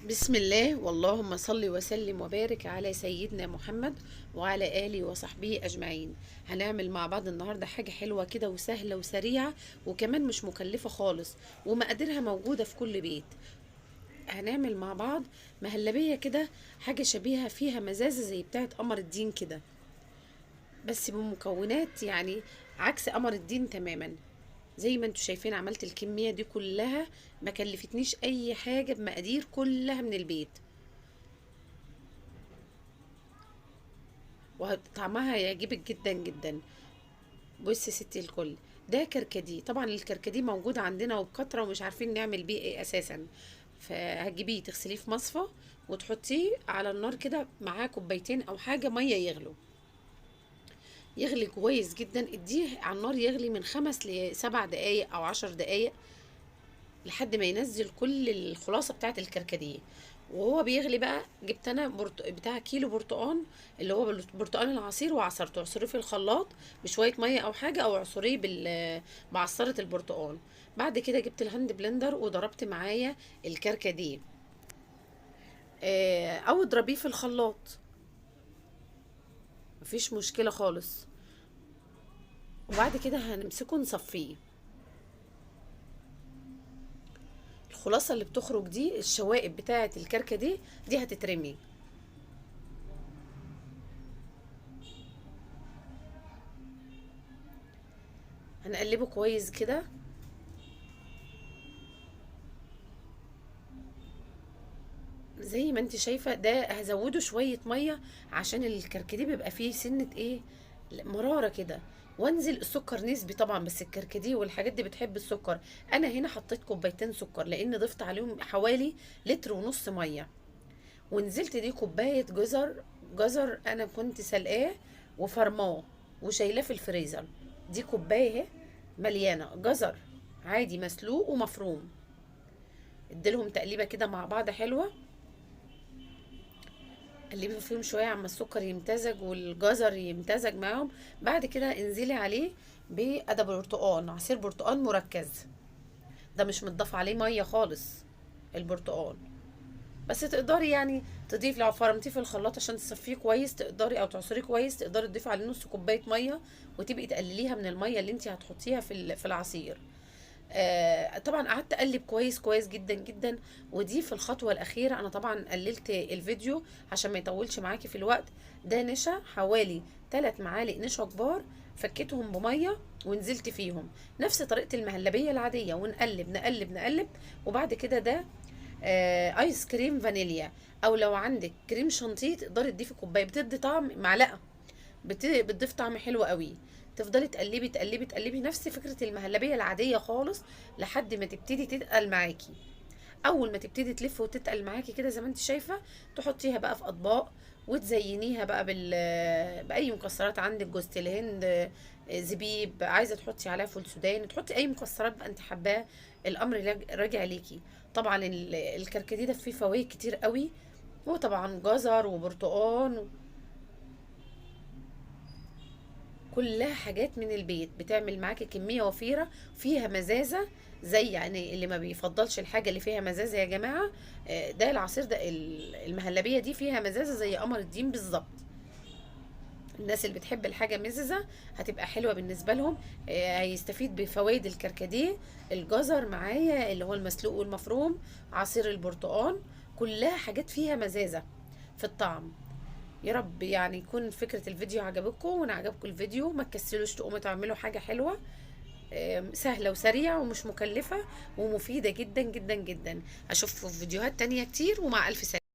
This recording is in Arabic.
بسم الله واللهم صل وسلم وبارك على سيدنا محمد وعلى آله وصحبه أجمعين. هنعمل مع بعض النهاردة حاجة حلوة كده وسهلة وسريعة وكمان مش مكلفة خالص ومقاديرها موجودة في كل بيت. هنعمل مع بعض مهلبية كده، حاجة شبيهة فيها مزازة زي بتاعة قمر الدين كده، بس بمكونات يعني عكس قمر الدين تماما. زي ما انتوا شايفين عملت الكمية دي كلها، ما كلفتنيش اي حاجة، بمقادير كلها من البيت، وطعمها هيعجبك جدا جدا. بصي يا ستي الكل، ده كركديه. طبعا الكركديه موجود عندنا وبكترة ومش عارفين نعمل بيه ايه اساسا. فهتجيبيه تغسليه في مصفى وتحطيه على النار كده معاه كوبايتين او حاجة مية يغلوا. يغلي كويس جدا، اديه على النار يغلي من 5 ل7 دقايق او 10 دقايق لحد ما ينزل كل الخلاصه بتاعه الكركديه. وهو بيغلي بقى جبت انا بتاع كيلو برتقان، اللي هو البرتقان العصير، وعصرته، عصريه في الخلاط بشويه ميه او حاجه، او عصريه بعصره البرتقان. بعد كده جبت الهاند بلندر وضربت معايا الكركديه، او اضربيه في الخلاط، مفيش مشكله خالص. وبعد كده هنمسكه نصفيه. الخلاصه اللي بتخرج دي، الشوائب بتاعه الكركديه دي هتترمي. هنقلبه كويس كده. زي ما انت شايفه، ده هزوده شويه ميه عشان الكركديه بيبقى فيه سنه ايه، مراره كده. وانزل السكر نسبي طبعا، بس الكركديه والحاجات دي بتحب السكر. انا هنا حطيت كوبايتين سكر لان ضفت عليهم حوالي لتر ونص ميه. ونزلت دي كوبايه جزر انا كنت سلقاه وفرماه وشايلاه في الفريزر. دي كوبايه اهي مليانه جزر عادي مسلوق ومفروم. اديلهم تقليبه كده مع بعض حلوه. قلبي فيهم شويه عما السكر يمتزج والجزر يمتزج معاهم. بعد كده انزلي عليه بقدم برتقان، عصير برتقان مركز، ده مش متضاف عليه ميه خالص البرتقان. بس تقدري يعني تضيف، لو فرمتيه في الخلاط عشان تصفيه كويس تقدري، او تعصريه كويس تقدري تضيفي عليه نص كوبايه ميه، وتبقي تقلليها من الميه اللي انت هتحطيها في العصير. طبعا قعدت اقلب كويس كويس جدا جدا. ودي في الخطوه الاخيره، انا طبعا قللت الفيديو عشان ما يطولش معاكي في الوقت. ده نشا حوالي 3 معالق نشا كبار، فكيتهم بميه ونزلت فيهم نفس طريقه المهلبيه العاديه، ونقلب نقلب نقلب. وبعد كده ده ايس كريم فانيليا، او لو عندك كريم شانتيه تقدري تضيفي كوبايه، بتدي طعم معلقه، بتضيف طعم حلو قوي. تفضلي تقلبي تقلبي تقلبي نفس فكرة المهلبية العادية خالص لحد ما تبتدي تتقل معاكي. اول ما تبتدي تلف وتتقل معاكي كده زي ما انت شايفة، تحطيها بقى في اطباق وتزينيها بقى باي مكسرات عندك، جوز الهند، زبيب، عايزه تحطي عليها فول سوداني، تحطي اي مكسرات بقى انت حباه. الامر راجع ليكي. طبعا الكركديه ده فيه فوائد كتير قوي، وطبعا جزر وبرتقان، كلها حاجات من البيت بتعمل معاكي كمية وفيرة فيها مزازة. زي يعني اللي ما بيفضلش الحاجة اللي فيها مزازة يا جماعة، ده العصير ده المهلبية دي فيها مزازة زي قمر الدين بالظبط. الناس اللي بتحب الحاجة مززة هتبقى حلوة بالنسبة لهم. هيستفيد بفوائد الكركديه، الجزر معايا اللي هو المسلوق والمفروم، عصير البرتقال، كلها حاجات فيها مزازة في الطعم. يا رب يعني يكون فكرة الفيديو عجبكم، وان عجبكم الفيديو ما تكسلوش تقوموا تعملوا حاجة حلوة، سهلة وسريعة ومش مكلفة ومفيدة جدا جدا جدا. اشوفكم في فيديوهات تانية كتير، ومع الف سلامة.